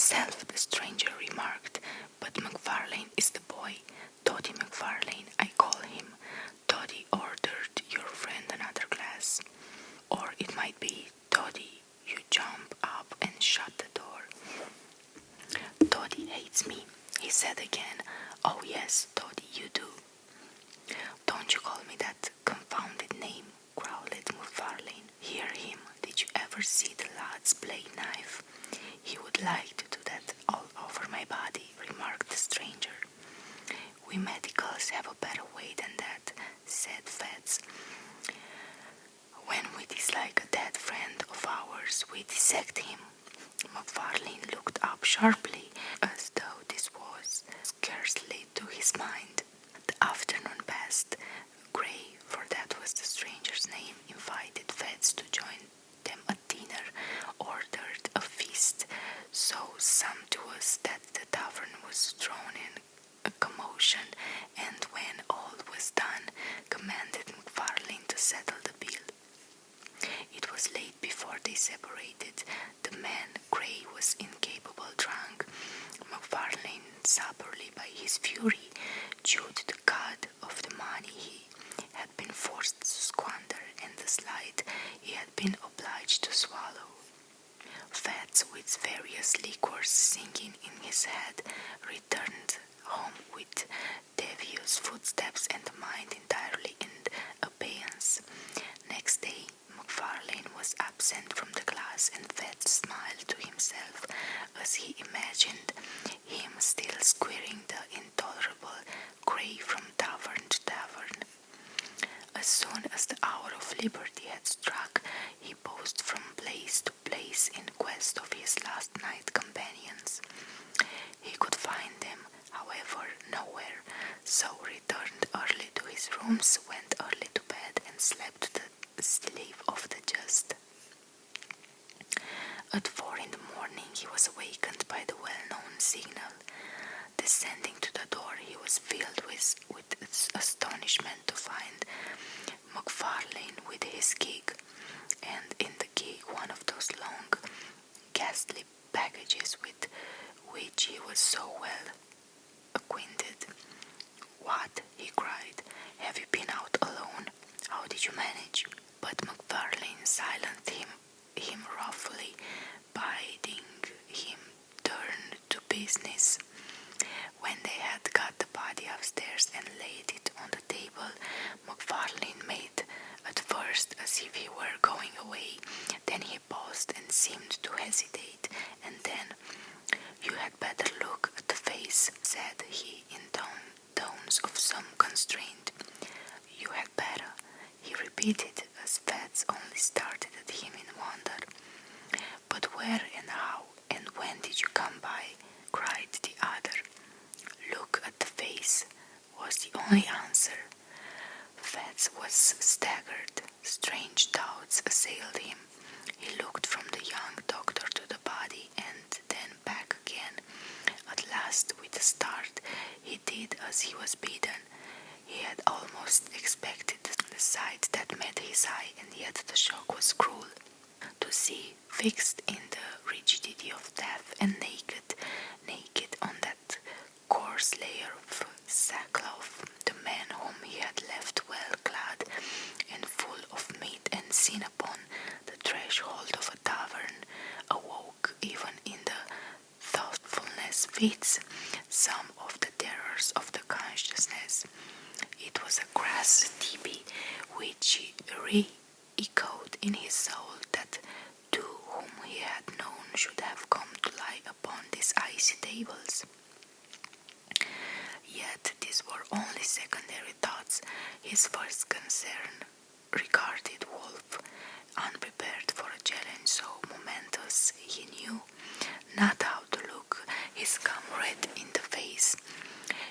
himself, the stranger remarked. But McFarlane is the boy. Toddy McFarlane, I call him. Toddy ordered your friend another glass. Or it might be, Toddy, you jump up and shut the door. Toddy hates me, he said again. Oh yes, Toddy, you do. Don't you call me that confounded name, growled McFarlane. Hear him, did you ever see the lad's blade knife? He would like to do that all over my body, remarked the stranger. We medicals have a better way than that, said Fats. When we dislike a dead friend of ours, we dissect him. McFarlane looked up sharply, as though this was scarcely to his mind. The afternoon passed. Gray, for that was the stranger's name, invited Fats to join them at dinner, ordered a feast so sumptuous that the tavern was thrown in a commotion, and when all was done, commanded McFarlane to settle the bill. It was late before they separated. The man, Gray, was incapable drunk. McFarlane, stubbornly by his fury, chewed the cud of the money he had been forced to squander and the slight he had been obliged to swallow. Fats, with various liquors singing in his head, returned home with devious footsteps and a mind entirely in abeyance. Next day, McFarlane was absent from the class, and Fats smiled to himself as he imagined him still squeering the intolerable Gray from tavern to tavern. As soon as the hour of liberty had struck, he posted from place to place in quest of his last night companions. He could find them, however, nowhere, so returned early to his rooms, went early to bed, and slept the sleep of the just. At 4 in the morning he was awakened by the well-known signal. Descending to the door, he was filled with astonishment to find McFarlane with his gig, and in the gig one of those long, ghastly packages with which he was so well acquainted. What? He cried. Have you been out alone? How did you manage? But McFarlane silenced him roughly, bidding him turn to business. When they had got the body upstairs and laid it on the table, McFarlane made at first as if he were going away. Then he paused and seemed to hesitate, and then, "You had better look at the face," said he in tones of some constraint. "You had better," he repeated, as Fats only stared at him in wonder. "But where and how and when did you come by?" cried the other. "Look at the face," was the only answer. Fats was staggered. Strange doubts assailed him. He looked from the young doctor to the body and then back again. At last, with a start, he did as he was bidden. He had almost expected the sight that met his eye, and yet the shock was cruel. To see, fixed in the rigidity of death and naked on that coarse layer of sackcloth, the man whom he had left well clad and full of meat and sin upon the threshold of a tavern, awoke even in the thoughtfulness fits some of the terrors of the consciousness. It was a grass tipi which re-echoed in his soul that two whom he had known should have come to lie upon these icy tables. Yet these were only secondary thoughts. His first concern regarded Wolf. Unprepared for a challenge so momentous, he knew not how to look his comrade in the face.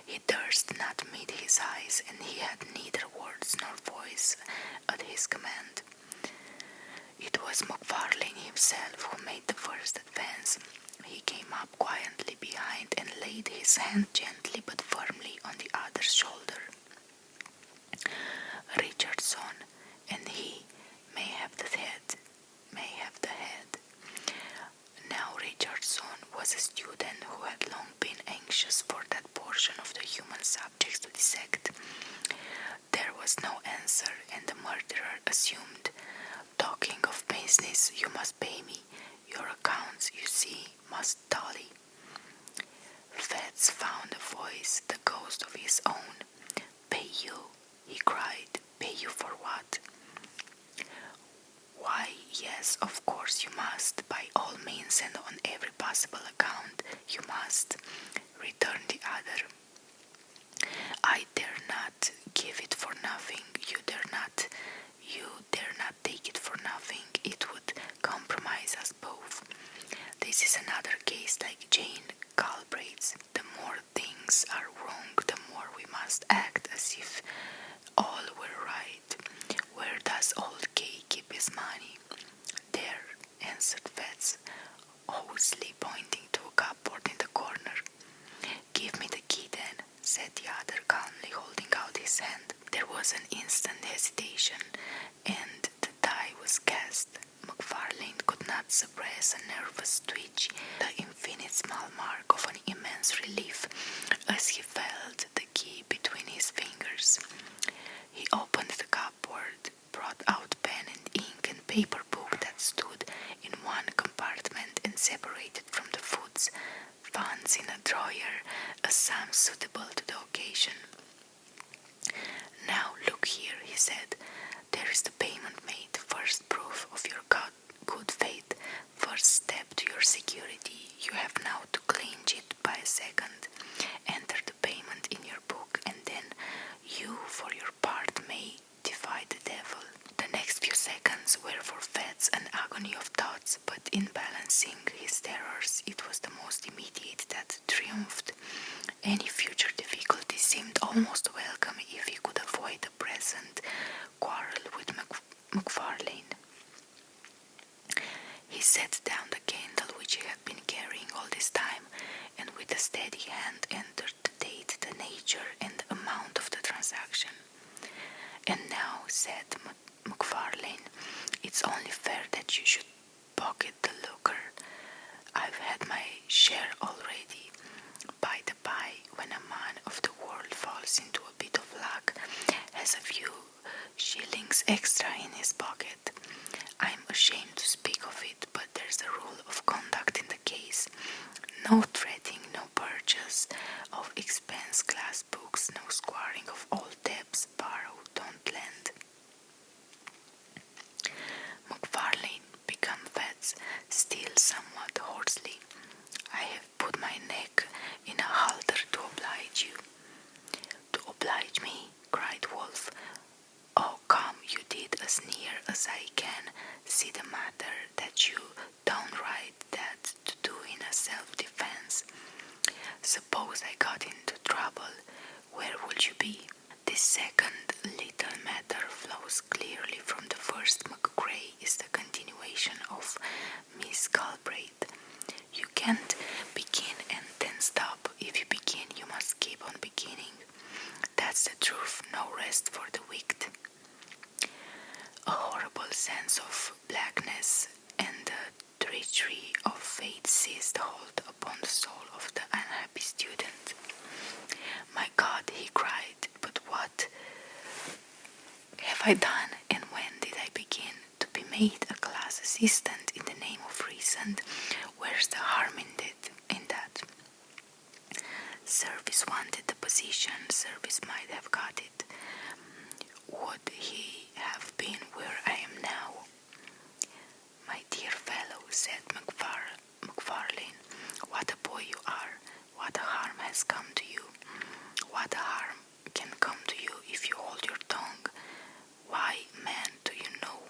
He durst not meet his eyes, and he had neither words nor voice at his command. It was McFarlane himself who made the first advance. He came up quietly behind and laid his hand gently but firmly on the other's shoulder. "Richardson, and he may have the head. Now Richardson was was a student who had long been anxious for that portion of the human subjects to dissect. There was no answer, and the murderer assumed, "Talking of business, you must pay me. Your accounts, you see, must tally." Fats found a voice, the ghost of his own. "Pay you," he cried. "Pay you for what?" "Why, yes, of course you must. By all means and on every possible account, you must," returned the other. "I dare not give it for nothing. You dare not take it for nothing. It would compromise us both. This is another case like Jane Galbraith's. The more things are wrong, the more we must act as if all were right. Where does old Kay keep his money?" "There," answered Fats, hosily pointing to a cupboard in the corner. "Give me the key then," said the other, calmly holding out his hand. There was an instant hesitation, and the die was cast. McFarlane could not suppress a nervous twitch, the infinite small mark of an immense relief, as he felt the key between his fingers. He opened the cupboard, brought out pen and ink and paper book that stood in one compartment and separated from the foods, funds in a drawer, a sum suitable to the occasion. "Now look here," he said. "There is the payment made, first proof of your good faith, first step to your security. You have now to clinch it by a second. Enter the payment in your book, and then you, for your part, may defy the devil." The next few seconds were for Fats an agony of thoughts, but in balancing his terrors, it was the most immediate that triumphed. Any future difficulty seemed almost welcome if he could avoid the present quarrel with McFarlane. He set down the candle which he had been carrying all this time, and with a steady hand entered the date, the nature, and the amount of the transaction. "And now," said McFarlane, "it's only fair that you should pocket the lucre. I've had my share already. By the by, when a man of the world falls into a bit of luck, has a few shillings extra in his pocket. I'm ashamed to speak of it, but there's a rule of conduct in the case. No threatening, no purchase of expense class books, no squaring of old debts, borrow, don't lend." McFarlane became Fats, still somewhat hoarsely. "I have put my neck in a halter to oblige you." "To oblige me?" cried Wolf. "Oh, come, you did as near as I can see the matter that you downright that to do in a self-defense. Suppose I got into trouble, where would you be?" This second little matter flows clearly from the first. McGray is the continuation of Miss Galbraith. You can't begin and then stop. If you begin, you must keep on beginning. That's the truth, no rest for the wicked. A horrible sense of blackness and the treachery of fate seized hold upon the soul of the unhappy student. "My God," he cried, "but what have I done, and when did I begin to be made a class assistant in the name of reason? Where's the harm in that? Service wanted the position, Service might have got it. Would he have been where I am now?" "My dear fellow," said McFarlane, "what a boy you are. What a harm has come to you. What a harm can come to you if you hold your tongue. Why, man, do you know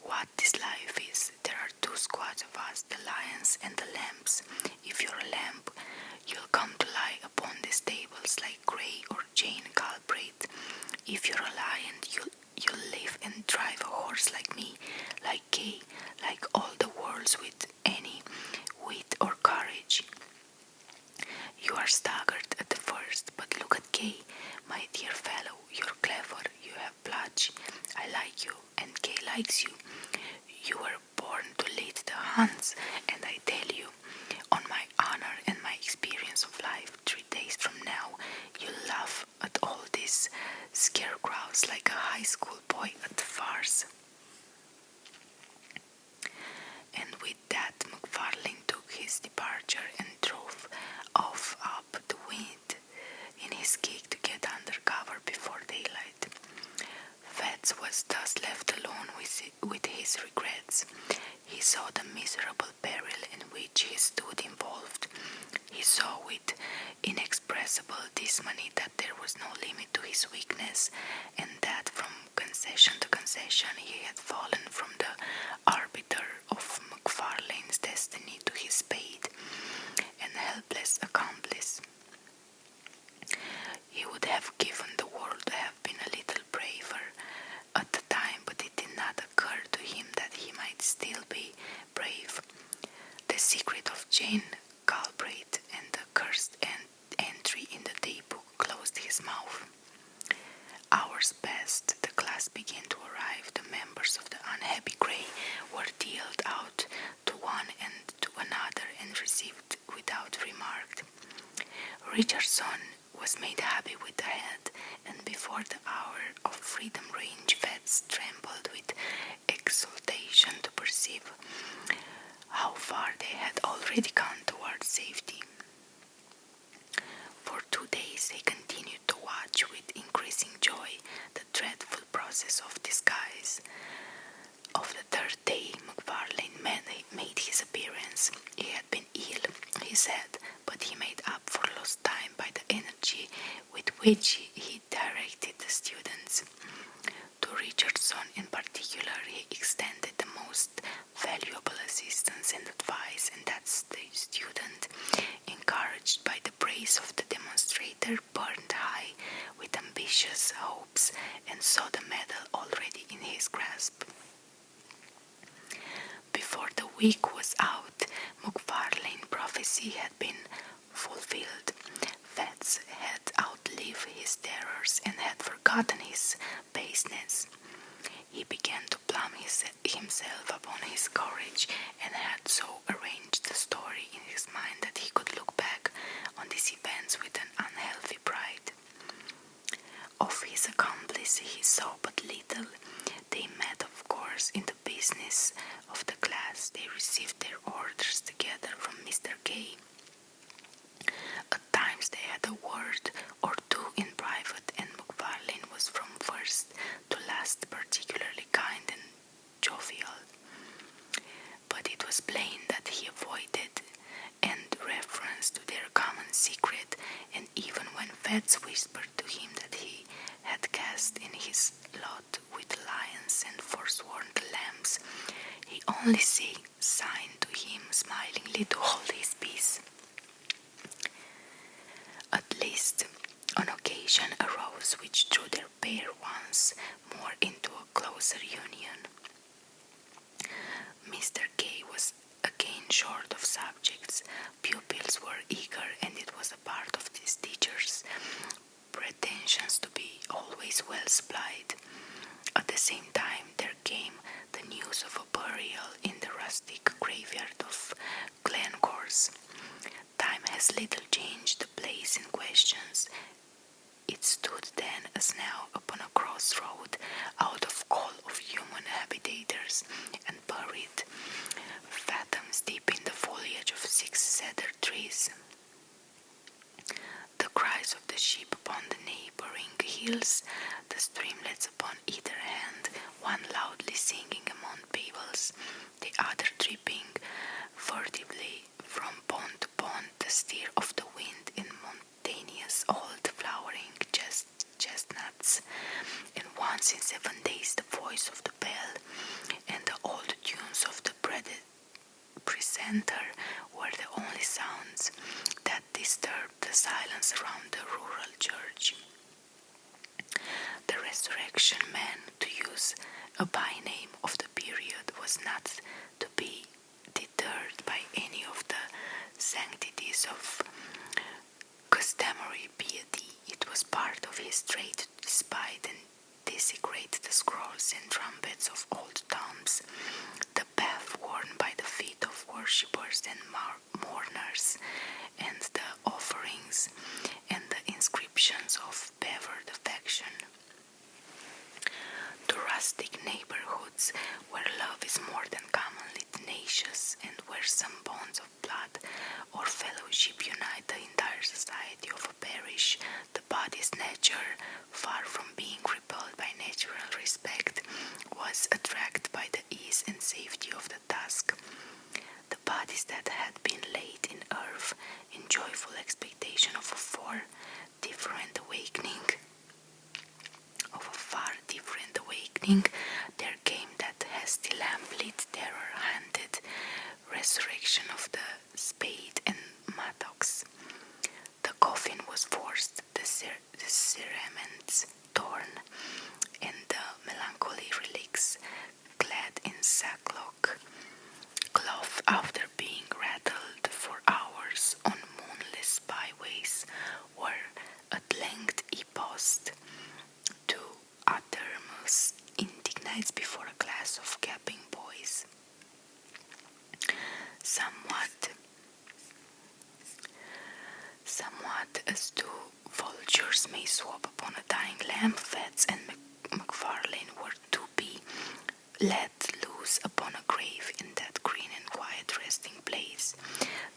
what this life is? There are two squads of us, the lions and the lambs. If you're a lamb, you'll come to lie upon these tables like Gray or Jane Galbraith. If you're a lion, you'll live and drive a horse like me, like Kay, like all the worlds with any wit or courage. You are staggered at the first, but look at Kay, my dear fellow. You're clever, you have plutch. I like you, and Kay likes you. You were born to lead the hunts, and I tell you, on my the miserable peril in which he stood involved. He saw with inexpressible dismay that there was no limit to his weakness, and that from concession to concession he had fallen from the arbiter of McFarlane's destiny to his paid and helpless accomplice. He would have given the world to have been a little braver at the time, but it did not occur to him that he might still be brave. The secret of Jane Galbraith and the cursed entry in the daybook closed his mouth. Hours passed, the class began to arrive. The members of the unhappy Grey were dealt out to one and to another and received without remark. Richardson was made happy with the head, and before the hour of freedom range vets trembled with exultation to perceive how far they had already gone towards safety. For 2 days they continued to watch with increasing joy the dreadful process of disguise. Of the third day, McFarlane made his appearance. He had been ill, he said, but he made up for lost time by the energy with which he directed the students. To Richardson in particular he extended the most valuable assistance and advice, and that the student, encouraged by the praise of the demonstrator, burned high with ambitious hopes and saw the medal already in his grasp. Before the week was out, McFarlane's prophecy had been fulfilled. Fats had outlived his terrors and had forgotten his baseness. He began to plumb himself upon his courage, and had so arranged the story in his mind that he could look back on these events with an unhealthy pride. Of his accomplice he saw but little. They met, of course, in the business of the class. They received their orders together from Mr. Gay. At times they had a word or two in private, and McFarlane was from first to last particularly kind and jovial. But it was plain that he avoided and reference to their common secret, and even when Fats whispered to him that he had cast in his lot with lions and forsworn the lambs, he only signed to him smilingly to hold his peace. At least an occasion arose which drew their pair once more into a closer union. Mr. Gay was again short of subjects. Pupils were eager, and it was a part of these teachers' pretensions to be always well supplied. At the same time there came the news of a burial in the rustic graveyard of Glencorse. Time has little changed the place in questions. It stood then as now upon a crossroad, out of call of human habitators, and buried fathoms deep in the foliage of 6 cedar trees. The cries of the sheep upon the neighboring hills, the streamlets upon either hand, one loudly singing among pebbles, the other dripping furtively from pond to pond, the stir of the wind in mountainous old flowering chestnuts, and once in 7 days the voice of the bell and the old tunes of the presenter were the only sounds that disturbed the silence around the rural church. The Resurrection Man, to use a by-name of the period, was not to be deterred by any of the sanctities of customary piety. It was part of his trade to despise and desecrate the scrolls and trumpets of old tombs, the path worn by the feet of worshippers and mourners, and the offerings and the inscriptions of perverted affection. To rustic neighborhoods, where love is more than commonly tenacious, and where some bonds of blood or fellowship unite the entire society of a parish, the body snatcher, far from being repelled by natural respect, was attracted by the ease and safety of the task. morning, there came that hasty lamp-lit terror-handed resurrection of the spade and mattocks. The coffin was forced, the cerements torn, and the melancholy relics, clad in sackcloth, after being rattled for hours on moonless byways, were at length epossed to uttermost indignities before a class of gaping boys. Somewhat as two vultures may swoop upon a dying lamb, Fats and McFarlane were to be let loose upon a grave in that green and quiet resting place.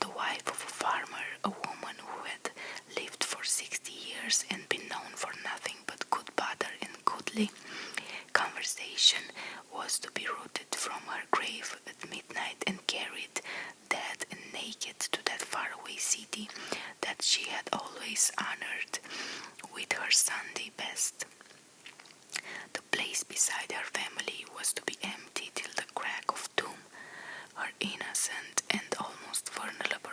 The wife of a farmer, a woman who had lived for 60 years and been known for nothing but good butter and goodly conversation, was to be rooted from her grave at midnight and carried dead and naked to that faraway city that she had always honored with her Sunday best. The place beside her family was to be empty till the crack of doom, her innocent and almost vulnerable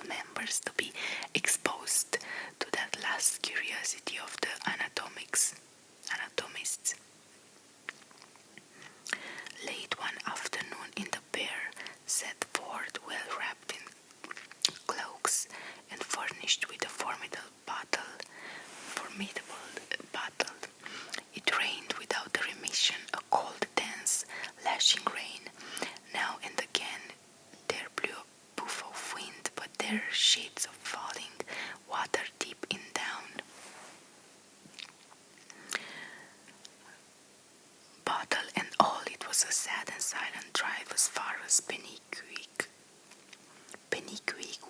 members to be exposed to that last curiosity of the anatomists. Late one afternoon in the pair set forth well wrapped in cloaks and furnished with a formidable battle. It rained without remission, a cold, dense, lashing rain. Now and again there blew a puff of wind, but there were shades of falling water deep in down. Bottle and all, it was a sad and silent drive as far as Penicuik,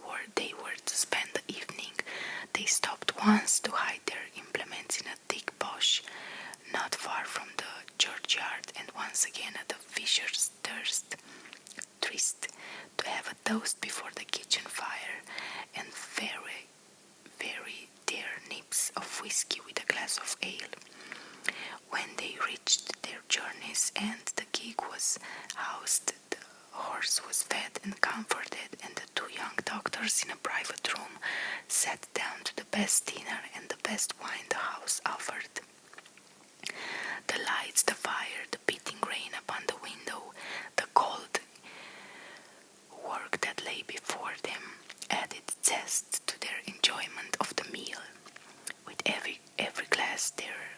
where they were to spend the evening. They stopped once to hide their implements in a thick bush not far from the churchyard, and once again at the fisher's tryst to have a toast before the kitchen fire, and very dear nips of whiskey with a glass of ale. When they reached their journey's end, the gig was housed, the horse was fed and comforted, and the two young doctors in a private room sat down to the best dinner and the best wine the house offered. The lights, the fire, the beating rain upon the window, the cold work that lay before them added zest to their enjoyment of the meal. With every glass their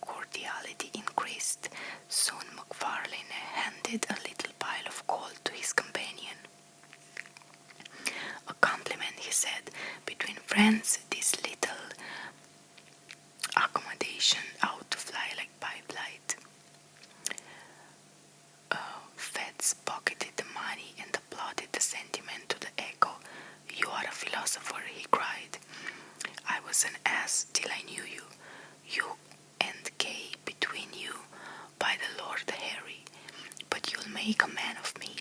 cordiality increased. Soon McFarlane handed a little pile of coal to his companion. A compliment, he said. Between friends, this little accommodation ought to fly like pipelight. Fats pocketed the money and applauded the sentiment to the echo. "You are a philosopher," he cried. "I was an ass till I knew you. You and Kay between you, by the Lord Harry, but you'll make a man of me."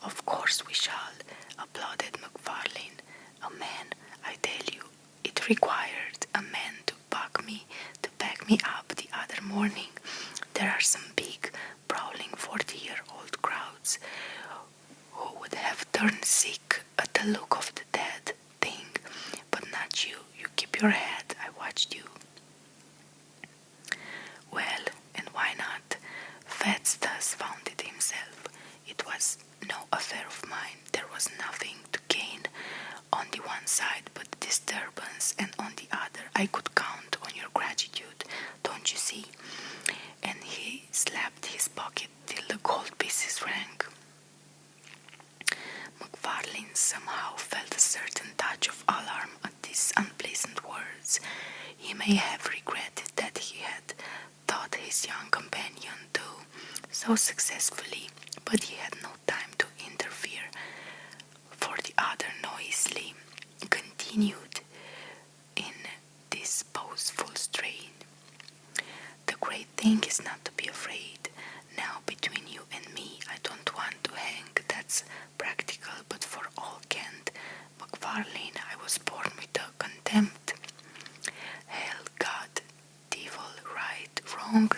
"Of course we shall," applauded McFarlane. "A man, I tell you. It required a man to back me up the other morning. There are some big, prowling 40-year-old crowds who would have turned sick at the look of the dead thing, but not you. You keep your head. I watched you." Well, and why not? Fats thus found it himself. It was no affair of mine. There was nothing to gain on the one side but disturbance, and on the other I could count on your gratitude, don't you see? And he slapped his pocket till the gold pieces rang. McFarlane somehow felt a certain touch of alarm at these unpleasant words. He may have regretted that he had taught his young companion to so successfully, but he had no time to interfere, for the other noisily continued in this boastful strain. "The great thing is not to be afraid. Now, between you and me, I don't want to hang, that's practical, but for all cant, McFarlane, I was born with a contempt. Hell, God, devil, right, wrong,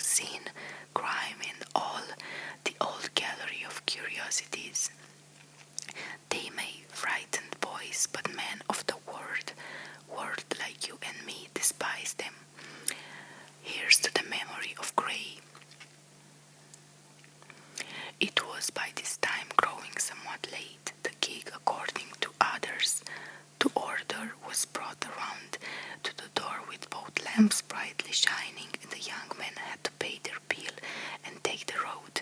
trees. They may frighten boys, but men of the world like you and me despise them. Here's to the memory of Gray. It was by this time growing somewhat late. The gig, according to others, to order, was brought around to the door with both lamps brightly shining, and the young men had to pay their bill and take the road.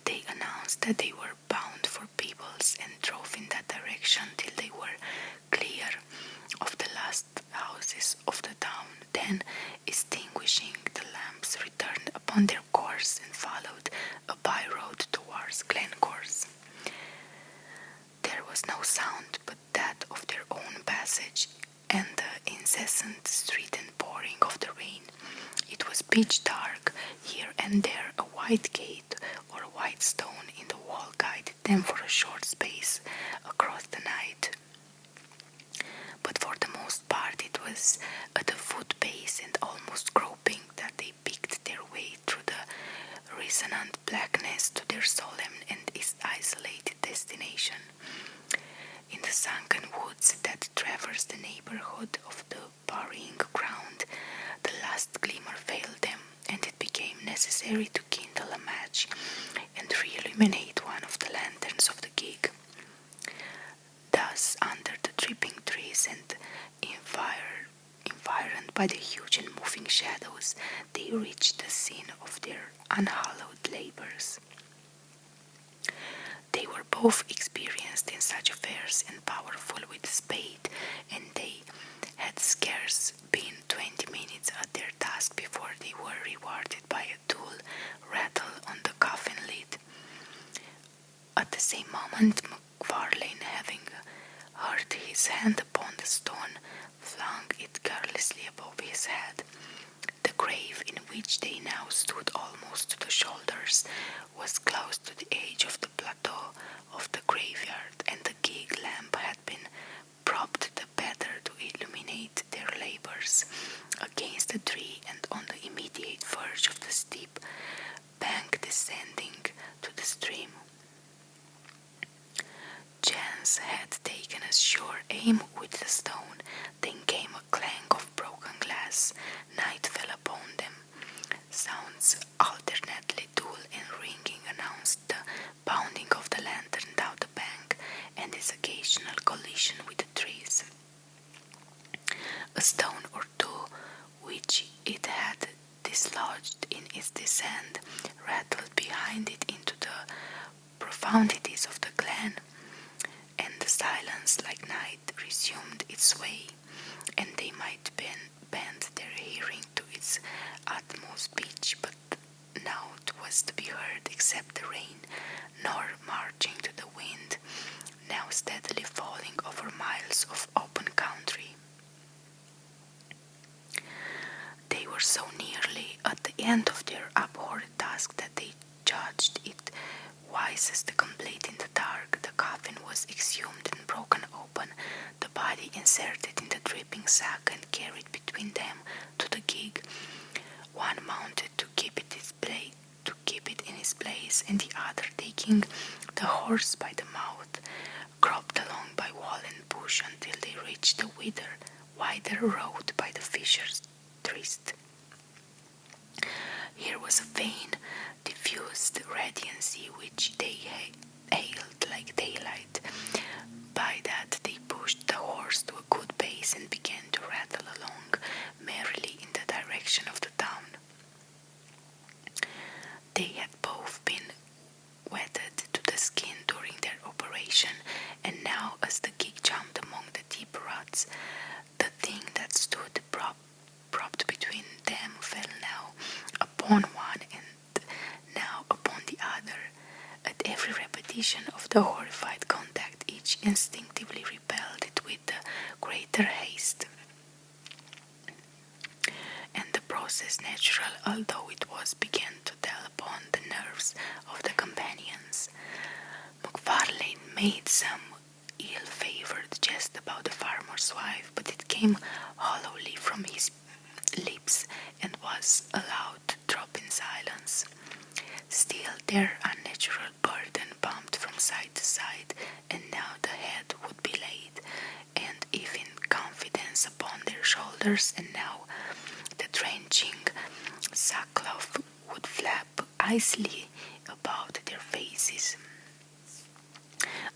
They announced that they were bound for Peebles and drove in that direction till they were clear of the last houses of the town. Then, extinguishing the lamps, returned upon their course and followed a by-road towards Glencorse. There was no sound but that of their own passage and the incessant strident pouring of the rain. It was pitch dark. Here and there a white gate or a white stone in the wall guided them for a short space across the night. But for the most part it was at a foot-pace and almost groping that they picked their way through the resonant blackness to their solemn and isolated destination. In the sunken woods that traversed the neighborhood of the burying ground, the last glimmer failed them, and it became necessary to kindle a match and re-illuminate one of the lanterns of the gig. Thus, under the dripping trees and environed by the huge and moving shadows, they reached the scene of their unhallowed labors. They were both experienced in such affairs and powerful with the spade, and they had scarce been 20 minutes at their task before they were rewarded by a dull rattle on the coffin lid. At the same moment, McFarlane, having hurt his hand upon the stone, flung it carelessly above his head. The grave, in which they now stood almost to the shoulders, was close to the edge of the plateau of the graveyard, and the gig lamp had been propped the better to illuminate their labors against a tree and on the immediate verge of the steep bank descending to the stream. Chance had taken a sure aim with the stone. Then came a clank of broken glass. Night fell upon them. Sounds alternately dull and ringing announced the bounding of the lantern down the bank and its occasional collision with the trees. A stone or two, which it had dislodged in its descent, rattled behind it into the profundities of the glen, and the silence, like night, resumed its way, and they might bend their hearing to its utmost pitch, but naught was to be heard except the rain, nor marching to the wind, now steadily falling over miles of open country. They were so nearly at the end of their abhorred task that they judged it wisest to complete in the dark. The coffin was exhumed and broken open, the body inserted in the dripping sack and carried between them to the gig. One mounted to keep it in its place, and the other, taking the horse by the mouth, groped along by wall and bush until they reached the wider road by the Fisher's Tryst. Here was a faint, diffused radiancy which they hailed like daylight. By that they pushed the horse to a good pace and began to rattle along merrily in the direction of the town. They had both been wetted to the skin during their operation, and now, as the gig jumped among the deep ruts, the thing that stood propped between them fell now upon one and now upon the other. At every repetition of the horrified contact, each instinctively repelled it with the greater haste. And the process, natural although it was, began to tell upon the nerves of the companions. McFarlane made some ill-favored jest about the farmer's wife, but it came hollowly from his lips and was allowed to drop in silence. Still, their unnatural burden side, and now the head would be laid, and even confidence upon their shoulders, and now the drenching sackcloth would flap icily about their faces.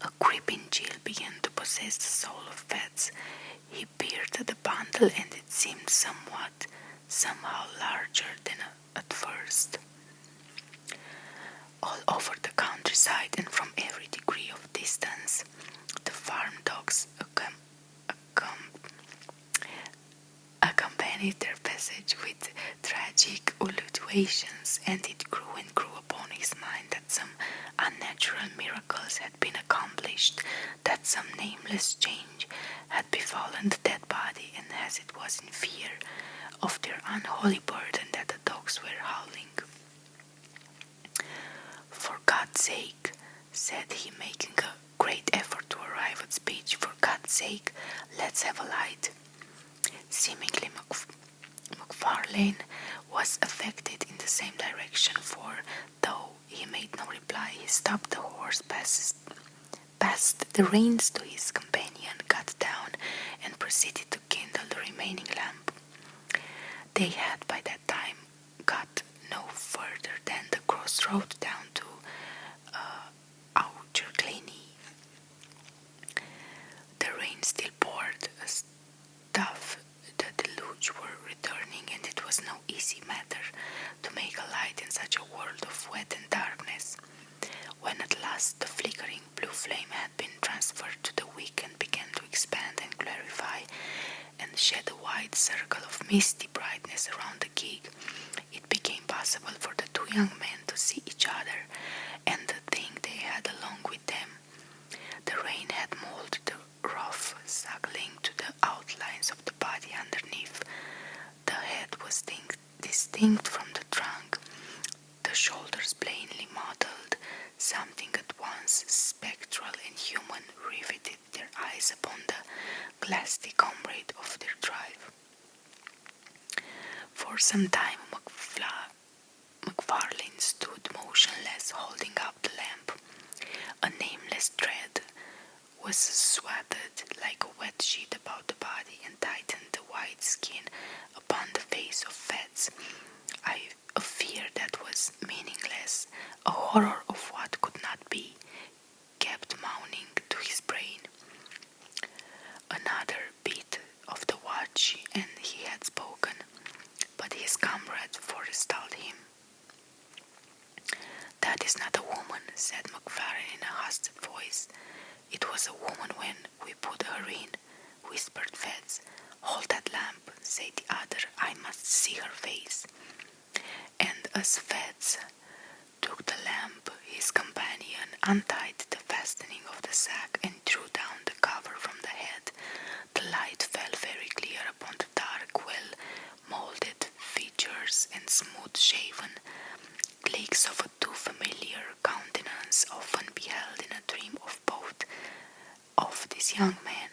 A creeping chill began to possess the soul of Fats. He peered at the bundle, and it seemed somehow larger than at first. All over the countryside and from every degree of distance, the farm dogs accompanied their passage with tragic ululations, and it grew and grew upon his mind that some unnatural miracles had been accomplished, that some nameless change had befallen the dead body, and as it was in fear of their unholy burden that the dogs were howling. "For God's sake," said he, making a great effort to arrive at speech, "for God's sake, let's have a light." Seemingly McFarlane was affected in the same direction, for though he made no reply, he stopped the horse, passed the reins to his companion, got down, and proceeded to kindle the remaining lamp. They had by that time got no further than the crossroad down to Aucherclany. The rain still poured as tough the deluge were returning, and it was no easy matter to make a light in such a world of wet and darkness. When at last the flickering blue flame had been transferred to the wick and began to expand and clarify and shed a wide circle of misty brightness around the gig, it became possible for the two young men to see each other and the thing they had along with them. The rain had molded the rough sagging to the outlines of the body underneath. The head was distinct from the trunk, the shoulders plainly modeled. Something at once spectral and human riveted their eyes upon the glassy comrade of their tribe. For some time McFarlane stood motionless, holding up the lamp. A nameless dread was swathed like a wet sheet about the body and tightened the white skin upon the face of Fats. A fear that was meaningless, a horror of what could not be, kept mounting to his brain. Another beat of the watch, and he had spoken, but his comrade forestalled him. "That is not a woman," said McFarlane in a hushed voice. "It was a woman when we put her in," whispered Fats. "Hold that lamp," said the other. "I must see her face." And as Fats took the lamp, his companion untied the fastening of the sack and drew down the cover from the head. The light fell very clear upon the dark, well-molded features and smooth-shaven cliques of a too familiar countenance often beheld in a dream of both of these young men.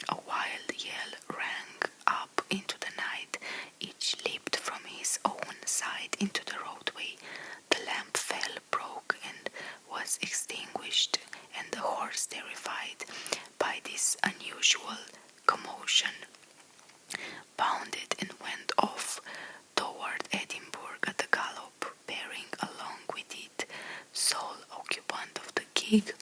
A wild yell rang up into the night. Each leaped from his own side into the roadway. The lamp fell, broke, and was extinguished, and the horse, terrified by this unusual commotion, bounded and went off toward Edinburgh at a gallop, bearing along with it sole occupant of the gig,